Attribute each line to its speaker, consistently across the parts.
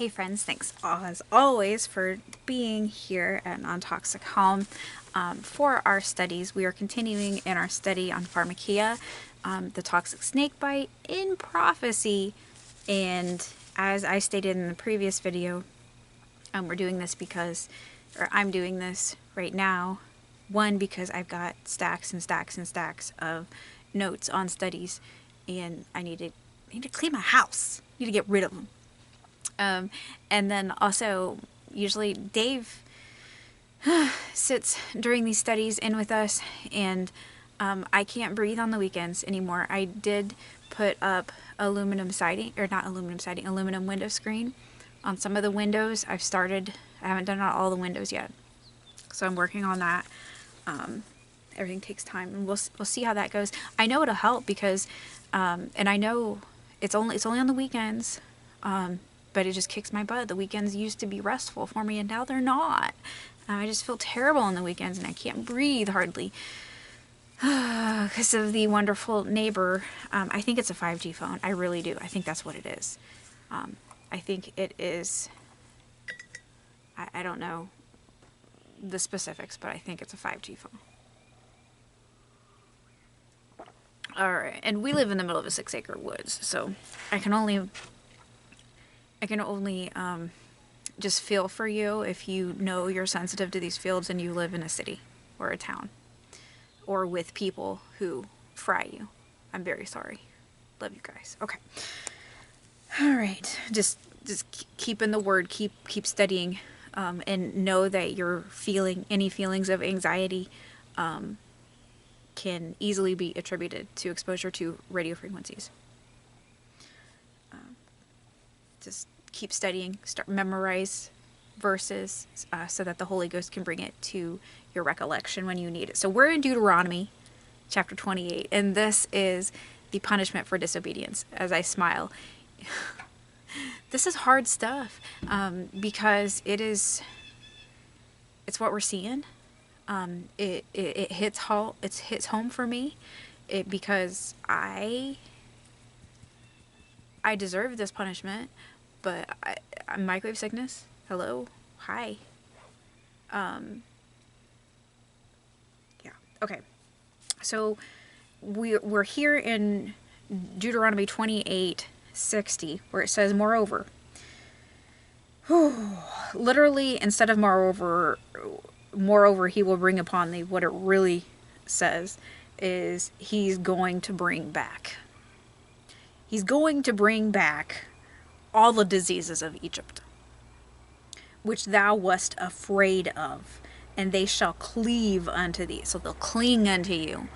Speaker 1: Hey friends, thanks as always for being here at Non-Toxic Home. For our studies, we are continuing in our study on Pharmakeia, the toxic snake bite in prophecy. And as I stated in the previous video, we're doing this because, or I'm doing this right now, one, because I've got stacks and stacks and stacks of notes on studies, and I need to clean my house. I need to get rid of them. And then also, usually Dave sits during these studies in with us, and I can't breathe on the weekends anymore. I did put up aluminum window screen on some of the windows. I haven't done all the windows yet, so I'm working on that. Everything takes time, and we'll see how that goes. I know it'll help because, and I know it's only on the weekends. But it just kicks my butt. The weekends used to be restful for me, and now they're not. I just feel terrible on the weekends, and I can't breathe hardly because of the wonderful neighbor. I think it's a 5G phone. I really do. I think that's what it is. I think it is. I don't know the specifics, but I think it's a 5G phone. Alright, and we live in the middle of a 6-acre woods, so I can only just feel for you if you know you're sensitive to these fields and you live in a city or a town or with people who fry you. I'm very sorry. Love you guys. Okay. All right. Just keep in the word, keep studying, and know that you're feeling any feelings of anxiety can easily be attributed to exposure to radio frequencies. Just keep studying, memorize verses so that the Holy Ghost can bring it to your recollection when you need it. So we're in Deuteronomy chapter 28, and this is the punishment for disobedience. As I smile, this is hard stuff because it's what we're seeing. It hits home for me because I deserve this punishment, but I'm microwave sickness. Hello, hi. Yeah. Okay. So we're here in Deuteronomy 28:60, where it says, "Moreover." Literally, instead of moreover, he will bring upon thee. What it really says is he's going to bring back. He's going to bring back all the diseases of Egypt, which thou wast afraid of, and they shall cleave unto thee. So they'll cling unto you.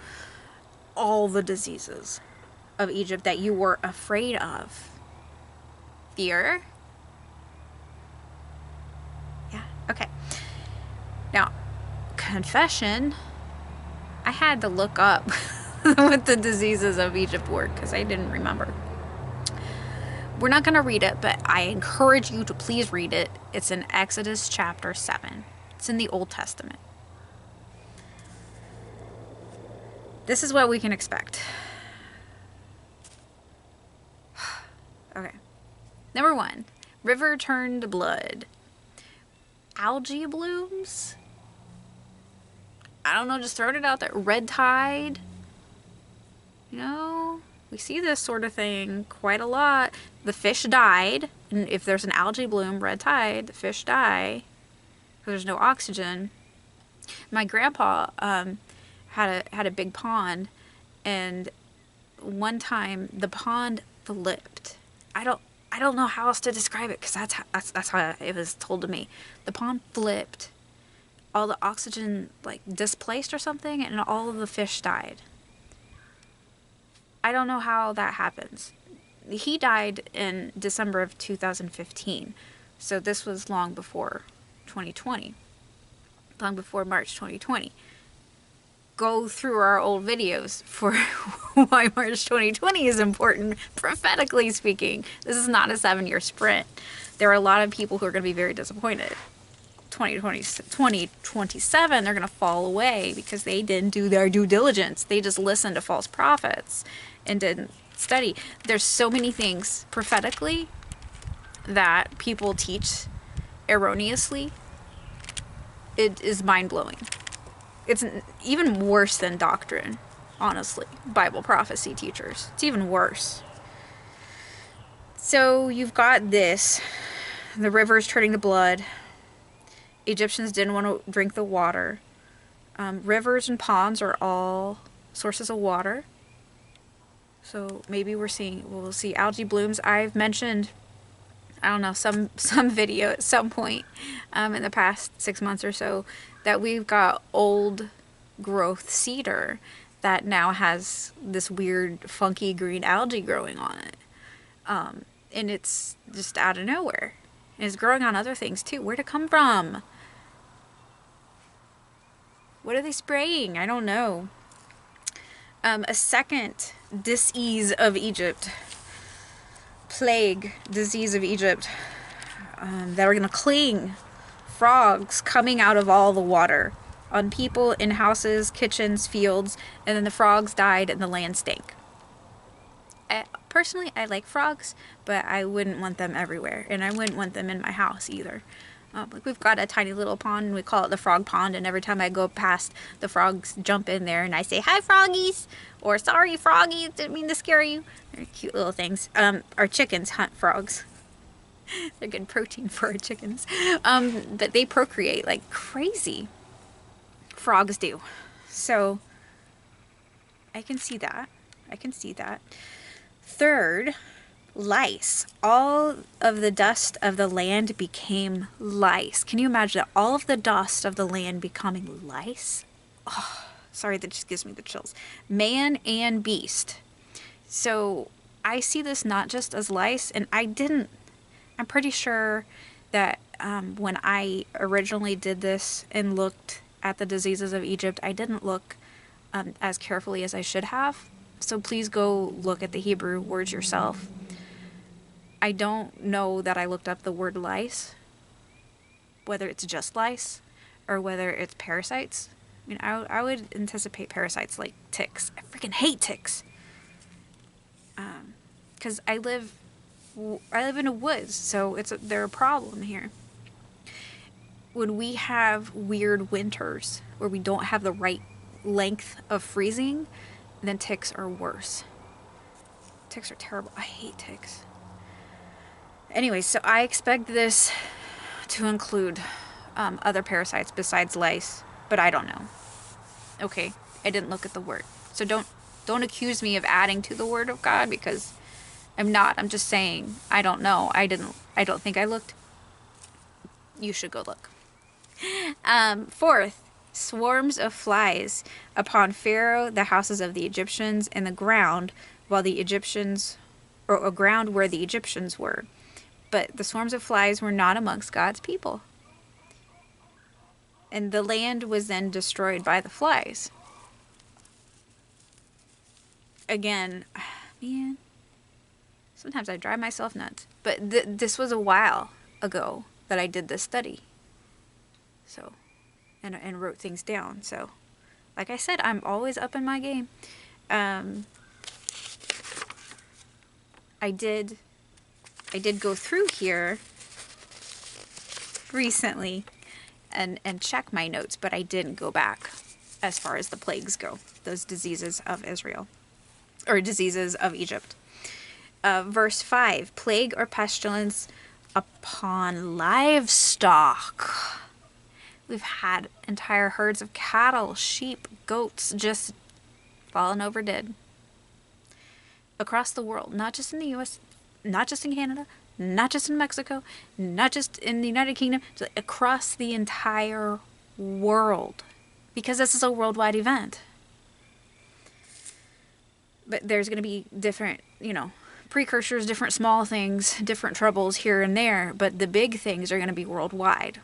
Speaker 1: All the diseases of Egypt that you were afraid of. Fear? Yeah, okay. Now, confession, I had to look up what the diseases of Egypt were because I didn't remember. We're not going to read it, but I encourage you to please read it. It's in Exodus chapter 7. It's in the Old Testament. This is what we can expect. Okay. Number 1, river turned blood. Algae blooms? I don't know, just throwing it out there. Red tide? You know, we see this sort of thing quite a lot. The fish died, and if there's an algae bloom, red tide, the fish die because there's no oxygen. My grandpa had a big pond, and one time the pond flipped. I don't know how else to describe it because that's how it was told to me. The pond flipped, all the oxygen like displaced or something, and all of the fish died. I don't know how that happens. He died in December of 2015, so this was long before 2020, long before March 2020. Go through our old videos for why March 2020 is important, prophetically speaking. This is not a 7-year sprint. There are a lot of people who are going to be very disappointed. 2027, they're going to fall away because they didn't do their due diligence. They just listened to false prophets and didn't study. There's so many things prophetically that people teach erroneously, it is mind-blowing. It's even worse than doctrine, honestly. Bible prophecy teachers. It's even worse. So you've got this. The river's turning to blood. Egyptians didn't want to drink the water. Rivers and ponds are all sources of water. So maybe we'll see algae blooms. I've mentioned, I don't know, some video at some point in the past 6 months or so that we've got old growth cedar that now has this weird funky green algae growing on it. And it's just out of nowhere. And it's growing on other things too. Where'd it come from? What are they spraying? I don't know. A second disease of Egypt, plague disease of Egypt, that are going to cling. Frogs coming out of all the water on people, in houses, kitchens, fields, and then the frogs died and the land stank. Personally, I like frogs, but I wouldn't want them everywhere, and I wouldn't want them in my house either. Like we've got a tiny little pond, and we call it the frog pond, and every time I go past, the frogs jump in there, and I say, "Hi, froggies," or "Sorry, froggies, didn't mean to scare you." They're cute little things. Our chickens hunt frogs. They're good protein for our chickens. But they procreate like crazy. Frogs do. So, I can see that. Third, lice. All of the dust of the land became lice. Can you imagine that? All of the dust of the land becoming lice? Oh, sorry, that just gives me the chills. Man and beast. So I see this not just as lice, and I'm pretty sure that when I originally did this and looked at the diseases of Egypt, I didn't look as carefully as I should have. So please go look at the Hebrew words yourself. I don't know that I looked up the word lice, whether it's just lice or whether it's parasites. I mean, I would anticipate parasites like ticks. I freaking hate ticks. Because I live in a woods, so they're a problem here. When we have weird winters where we don't have the right length of freezing, then ticks are worse. Ticks are terrible. I hate ticks. Anyway, so I expect this to include other parasites besides lice, but I don't know. Okay, I didn't look at the word. So don't accuse me of adding to the word of God, because I'm not. I'm just saying I don't know. I don't think I looked. You should go look. Fourth, swarms of flies upon Pharaoh, the houses of the Egyptians, and the ground where the Egyptians were. But the swarms of flies were not amongst God's people. And the land was then destroyed by the flies. Again, man, sometimes I drive myself nuts. But this was a while ago that I did this study. So, and wrote things down. So, like I said, I'm always up in my game. I did go through here recently and check my notes, but I didn't go back as far as the plagues go, those diseases of Israel, or diseases of Egypt. Verse 5, plague or pestilence upon livestock. We've had entire herds of cattle, sheep, goats just fallen over dead. Across the world, not just in the U.S., not just in Canada, not just in Mexico, not just in the United Kingdom, just across the entire world. Because this is a worldwide event. But there's going to be different, precursors, different small things, different troubles here and there, but the big things are going to be worldwide.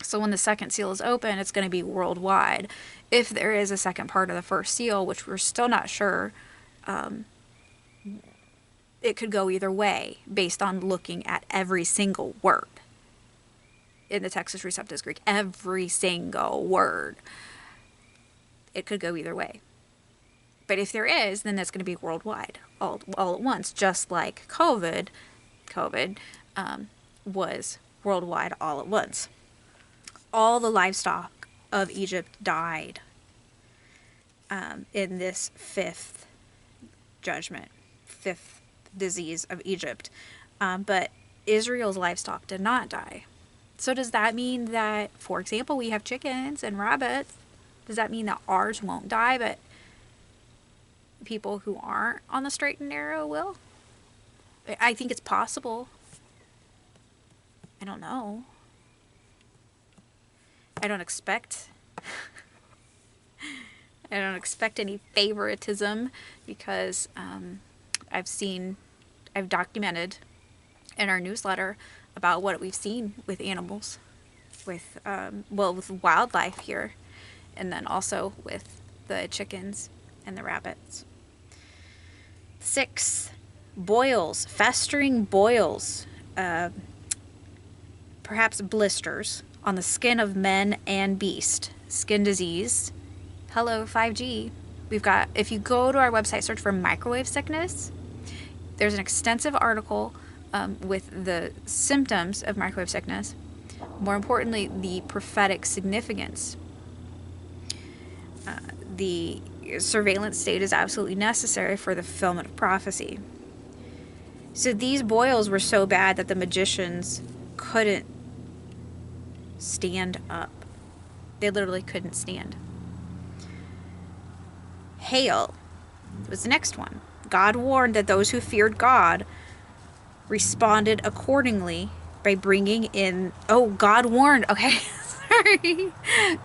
Speaker 1: So when the second seal is open, it's going to be worldwide. If there is a second part of the first seal, which we're still not sure, it could go either way based on looking at every single word. In the Texas Receptus Greek, every single word. It could go either way. But if there is, then that's going to be worldwide, all at once, just like COVID was worldwide all at once. All the livestock of Egypt died in this fifth judgment, fifth disease of Egypt. But Israel's livestock did not die. So does that mean that, for example, we have chickens and rabbits? Does that mean that ours won't die, but people who aren't on the straight and narrow will? I think it's possible. I don't know. I don't expect any favoritism, because I've documented in our newsletter about what we've seen with animals, with wildlife here, and then also with the chickens and the rabbits. 6, boils, festering boils, perhaps blisters on the skin of men and beast. Skin disease. Hello, 5G. If you go to our website, search for microwave sickness, there's an extensive article with the symptoms of microwave sickness. More importantly, the prophetic significance. The surveillance state is absolutely necessary for the fulfillment of prophecy. So these boils were so bad that the magicians couldn't stand up. They literally couldn't stand. Hail was the next one. God warned that those who feared God responded accordingly by bringing in... Oh, God warned. Okay, sorry.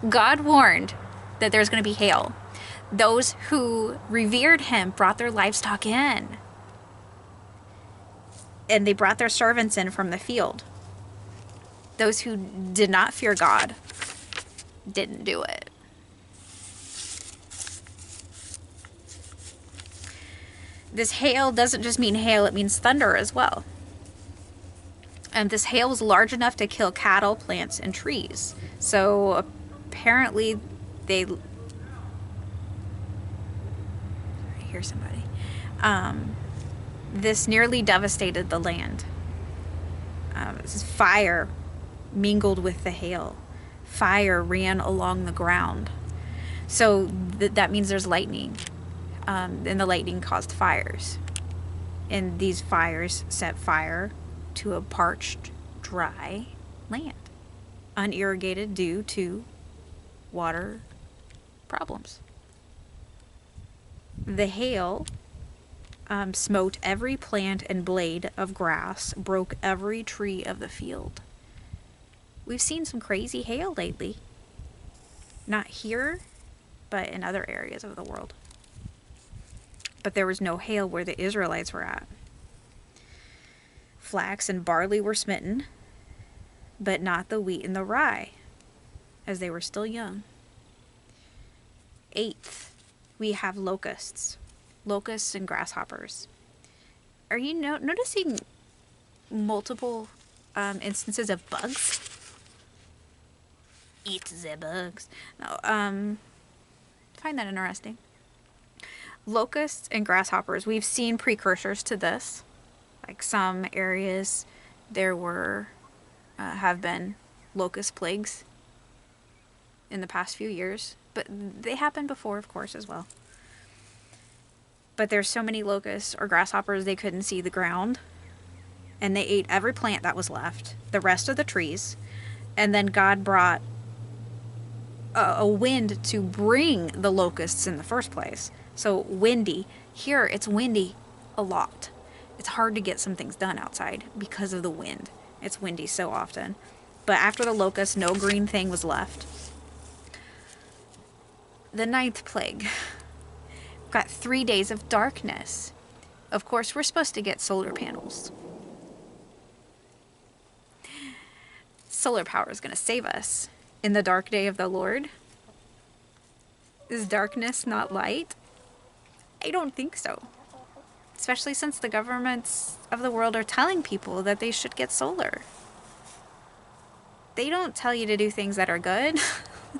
Speaker 1: God warned that there's going to be hail. Those who revered him brought their livestock in. And they brought their servants in from the field. Those who did not fear God didn't do it. This hail doesn't just mean hail, it means thunder as well. And this hail was large enough to kill cattle, plants, and trees. So apparently I hear somebody. This nearly devastated the land. This fire mingled with the hail. Fire ran along the ground. So that means there's lightning. And the lightning caused fires. And these fires set fire to a parched, dry land. Unirrigated due to water problems. The hail smote every plant and blade of grass, broke every tree of the field. We've seen some crazy hail lately. Not here, but in other areas of the world. But there was no hail where the Israelites were at. Flax and barley were smitten, but not the wheat and the rye, as they were still young. 8th, we have locusts and grasshoppers. Are you noticing multiple instances of bugs? Eat the bugs. No, find that interesting. Locusts and grasshoppers, we've seen precursors to this. Like some areas, there have been locust plagues in the past few years, but they happened before, of course, as well. But there's so many locusts or grasshoppers, they couldn't see the ground, and they ate every plant that was left, the rest of the trees, and then God brought a wind to bring the locusts in the first place. So windy. Here, it's windy a lot. It's hard to get some things done outside because of the wind. It's windy so often. But after the locusts, no green thing was left. The 9th plague. We've got 3 days of darkness. Of course, we're supposed to get solar panels. Solar power is going to save us in the dark day of the Lord. Is darkness not light? I don't think so. Especially since the governments of the world are telling people that they should get solar. They don't tell you to do things that are good.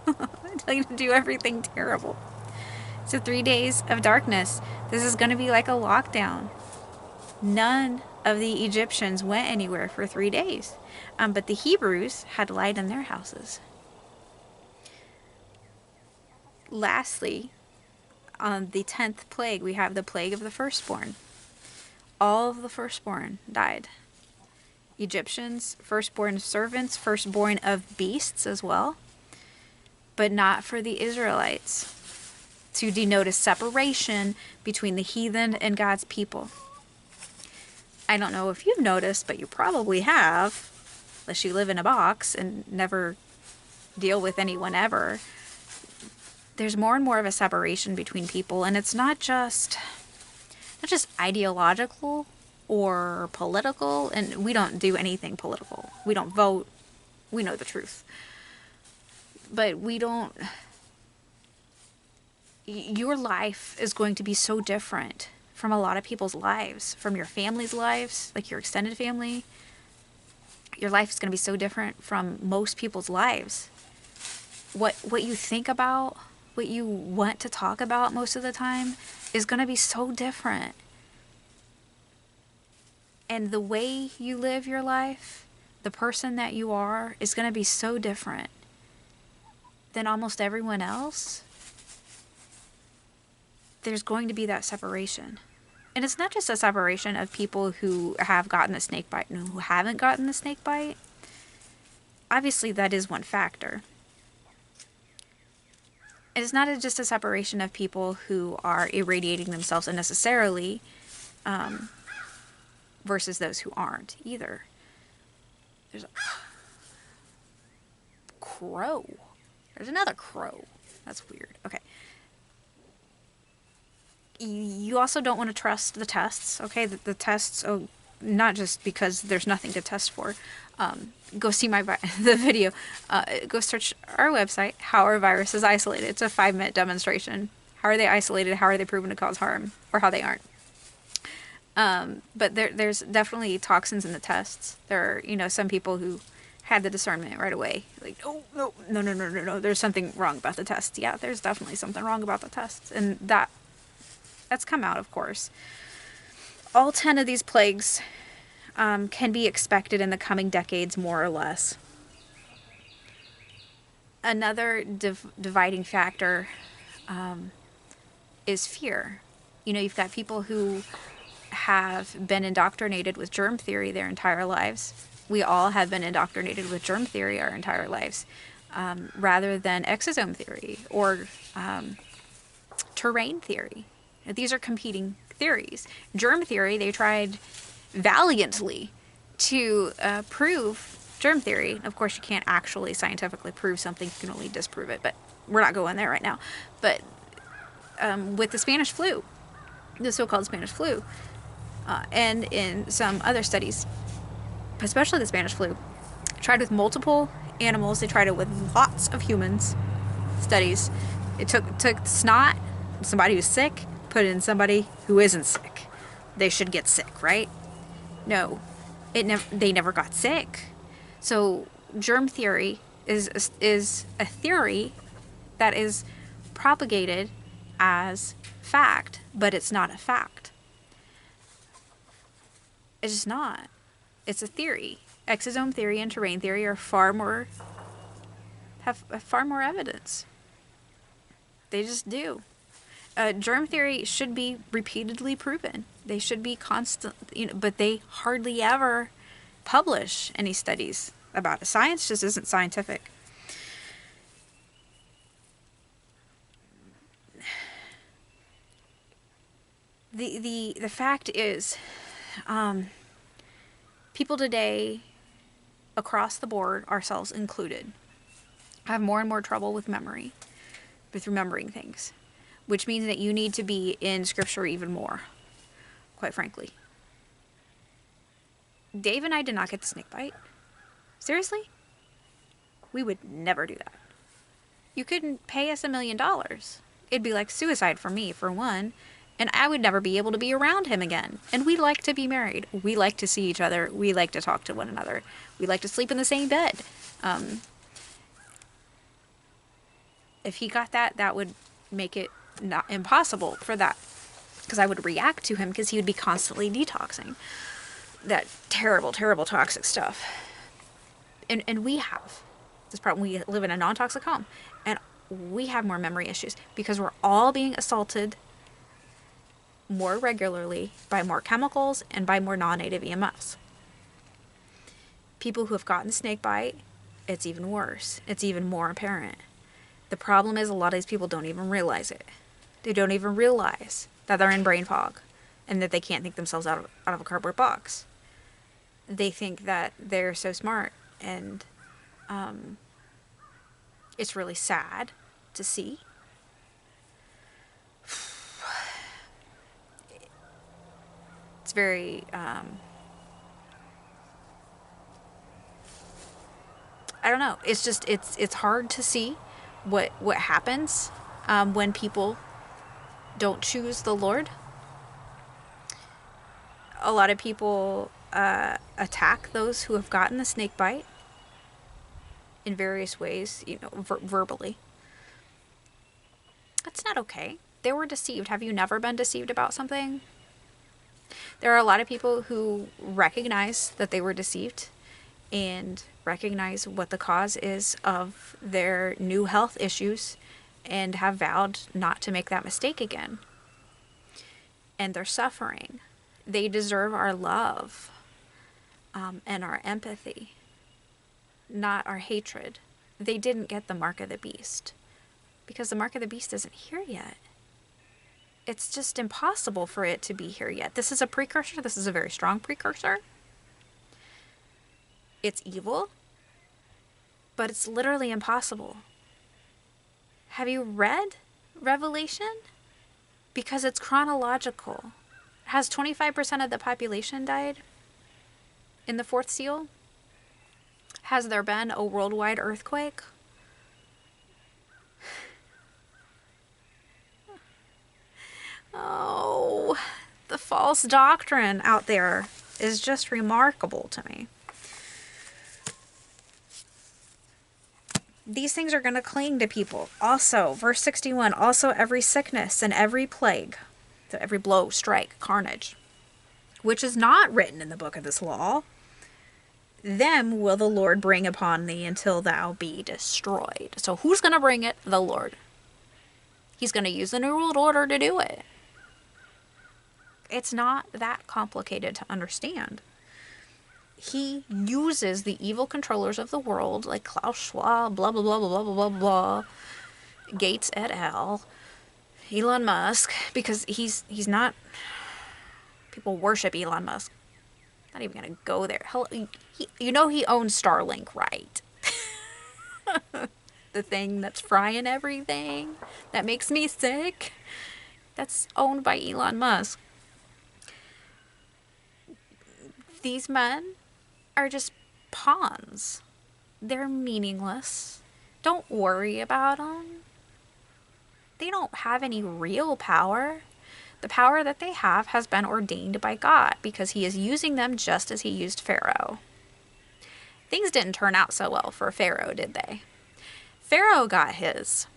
Speaker 1: They tell you to do everything terrible. So 3 days of darkness. This is going to be like a lockdown. None of the Egyptians went anywhere for 3 days. But the Hebrews had light in their houses. Lastly, on the 10th plague, we have the plague of the firstborn. All of the firstborn died. Egyptians, firstborn servants, firstborn of beasts as well, but not for the Israelites, to denote a separation between the heathen and God's people. I don't know if you've noticed, but you probably have, unless you live in a box and never deal with anyone ever. There's more and more of a separation between people, and it's not just ideological or political, and we don't do anything political. We don't vote. We know the truth. But your life is going to be so different from a lot of people's lives, from your family's lives, like your extended family. Your life is going to be so different from most people's lives. What you think about, what you want to talk about most of the time is going to be so different. And the way you live your life, the person that you are, is going to be so different than almost everyone else. There's going to be that separation. And it's not just a separation of people who have gotten the snake bite and who haven't gotten the snake bite. Obviously, that is one factor. It's not just a separation of people who are irradiating themselves unnecessarily versus those who aren't either. There's a crow. There's another crow. That's weird. Okay. You also don't want to trust the tests, okay? The tests, not just because there's nothing to test for. Go see the video. Go search our website, How Are Viruses Isolated? It's a 5-minute demonstration. How are they isolated? How are they proven to cause harm? Or how they aren't. But there's definitely toxins in the tests. There are, some people who had the discernment right away. Like, oh, no. There's something wrong about the tests. Yeah, there's definitely something wrong about the tests. And that's come out, of course. All 10 of these plagues can be expected in the coming decades, more or less. Another dividing factor is fear. You've got people who have been indoctrinated with germ theory their entire lives. We all have been indoctrinated with germ theory our entire lives, rather than exosome theory or terrain theory. These are competing theories. Germ theory, they tried valiantly to prove germ theory. Of course, you can't actually scientifically prove something. You can only disprove it, but we're not going there right now. But with the Spanish flu, the so-called Spanish flu, and in some other studies, especially the Spanish flu, tried with multiple animals. They tried it with lots of humans. Studies. It took snot, somebody who's sick, put it in somebody who isn't sick. They should get sick, right? No, they never got sick. So germ theory is a theory that is propagated as fact, but it's not a fact. It's just not. It's a theory. Exosome theory and terrain theory are have far more evidence. They just do. Germ theory should be repeatedly proven. They should be constant, but they hardly ever publish any studies about it. Science just isn't scientific. The fact is, people today, across the board, ourselves included, have more and more trouble with remembering things. Which means that you need to be in Scripture even more, quite frankly. Dave and I did not get the snake bite. Seriously? We would never do that. You couldn't pay us $1 million. It'd be like suicide for me, for one, and I would never be able to be around him again. And we like to be married. We like to see each other. We like to talk to one another. We like to sleep in the same bed. If he got that would make it not impossible for that, because I would react to him because he would be constantly detoxing. that terrible, terrible toxic stuff. And we have this problem. We live in a non-toxic home, and we have more memory issues because we're all being assaulted more regularly by more chemicals and by more non-native EMFs. People who have gotten snake bite, it's even worse. It's even more apparent. The problem is a lot of these people don't even realize it. They don't even realize that they're in brain fog and that they can't think themselves out of a cardboard box. They think that they're so smart, and it's really sad to see. It's very I don't know. It's just it's hard to see what happens when people don't choose the Lord. A lot of people attack those who have gotten the snake bite in various ways, verbally. That's not okay. They were deceived. Have you never been deceived about something? There are a lot of people who recognize that they were deceived and recognize what the cause is of their new health issues and have vowed not to make that mistake again. And they're suffering. They deserve our love and our empathy, not our hatred. They didn't get the mark of the beast because the mark of the beast isn't here yet. It's just impossible for it to be here yet. This is a precursor. This is a very strong precursor. It's evil, but it's literally impossible. Have you read Revelation? Because it's chronological. Has 25% of the population died in the fourth seal? Has there been a worldwide earthquake? Oh, the false doctrine out there is just remarkable to me. These things are going to cling to people. Also, verse 61, also every sickness and every plague, so every blow, strike, carnage, which is not written in the book of this law, them will the Lord bring upon thee until thou be destroyed. So who's going to bring it? The Lord. He's going to use the New World Order to do it. It's not that complicated to understand. He uses the evil controllers of the world, like Klaus Schwab, blah, blah, blah, blah, blah, blah, blah, Gates et al., Elon Musk, because he's not, people worship Elon Musk. Not even going to go there. He owns Starlink, right? The thing that's frying everything, that makes me sick, that's owned by Elon Musk. These men are just pawns. They're meaningless. Don't worry about them. They don't have any real power. The power that they have has been ordained by God because he is using them just as he used Pharaoh. Things didn't turn out so well for Pharaoh, did they? Pharaoh got his.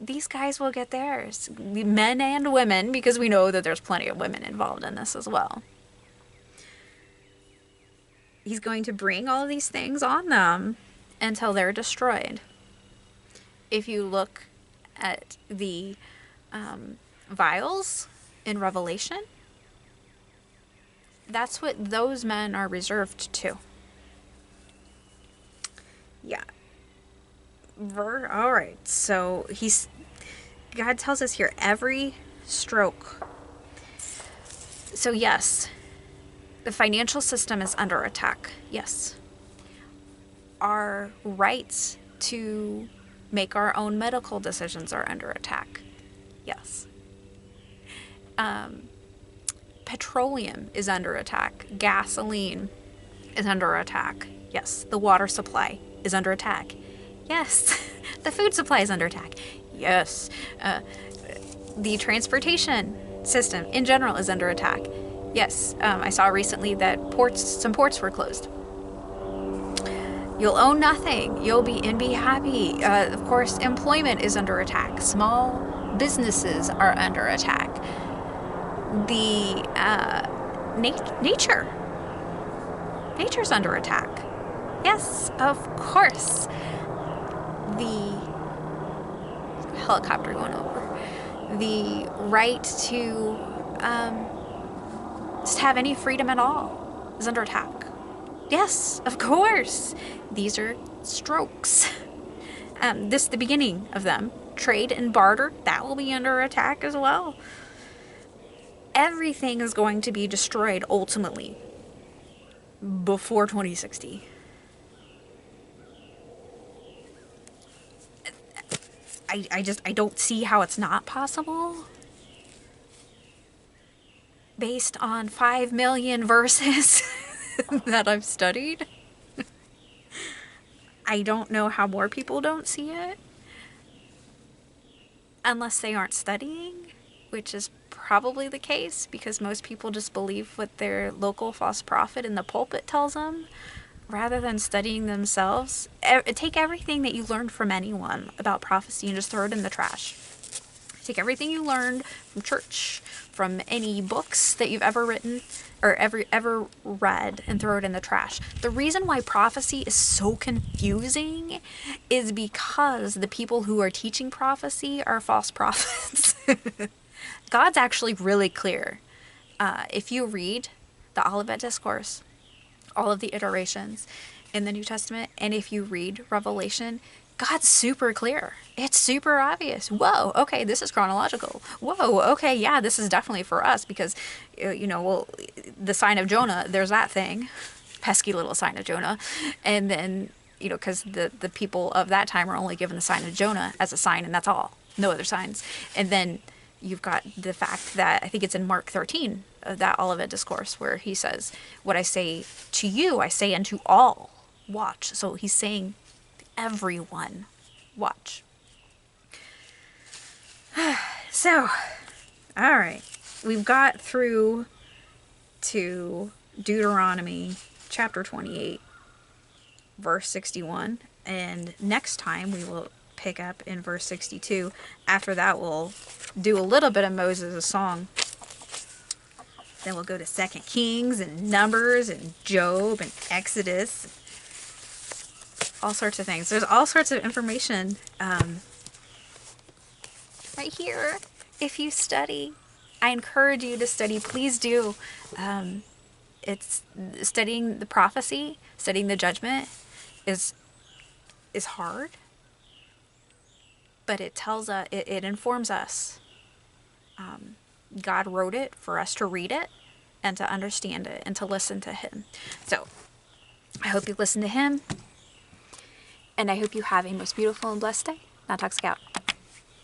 Speaker 1: These guys will get theirs. Men and women, because we know that there's plenty of women involved in this as well. He's going to bring all these things on them until they're destroyed. If you look at the vials in Revelation, that's what those men are reserved to. Yeah. All right. So God tells us here, every stroke. So yes, the financial system is under attack. Yes. Our rights to make our own medical decisions are under attack. Yes. Petroleum is under attack. Gasoline is under attack. Yes. The water supply is under attack. Yes. The food supply is under attack. Yes. The transportation system in general is under attack. Yes. I saw recently that some ports were closed. You'll own nothing. You'll be happy. Of course, employment is under attack. Small businesses are under attack. The nature Nature's under attack. Yes, of course. The helicopter going over. The right to just have any freedom at all is under attack. Yes, of course. These are strokes. This is the beginning of them. Trade and barter, that will be under attack as well. Everything is going to be destroyed ultimately before 2060. I don't see how it's not possible. Based on 5 million verses that I've studied. I don't know how more people don't see it. Unless they aren't studying, which is probably the case because most people just believe what their local false prophet in the pulpit tells them rather than studying themselves. Take everything that you learned from anyone about prophecy and just throw it in the trash. Take everything you learned from church, from any books that you've ever written or ever read, and throw it in the trash. The reason why prophecy is so confusing is because the people who are teaching prophecy are false prophets. God's actually really clear. If you read the Olivet Discourse, all of the iterations in the New Testament, and if you read Revelation, God's super clear. It's super obvious. Whoa, okay, this is chronological. Whoa, okay, yeah, this is definitely for us because, well, the sign of Jonah, there's that thing. Pesky little sign of Jonah. And then, because the people of that time are only given the sign of Jonah as a sign, and that's all. No other signs. And then you've got the fact that, I think it's in Mark 13, that Olivet Discourse, where he says, what I say to you, I say unto all. Watch. So he's saying, everyone, watch. So, all right, we've got through to Deuteronomy chapter 28, verse 61, and next time we will pick up in verse 62. After that, we'll do a little bit of Moses' song. Then we'll go to 2 Kings and Numbers and Job and Exodus. All sorts of things. There's all sorts of information right here. If you study, I encourage you to study. Please do. It's studying the prophecy, studying the judgment is hard, but it tells us, it informs us. God wrote it for us to read it and to understand it and to listen to Him. So I hope you listen to Him. And I hope you have a most beautiful and blessed day. Now, Toxic out.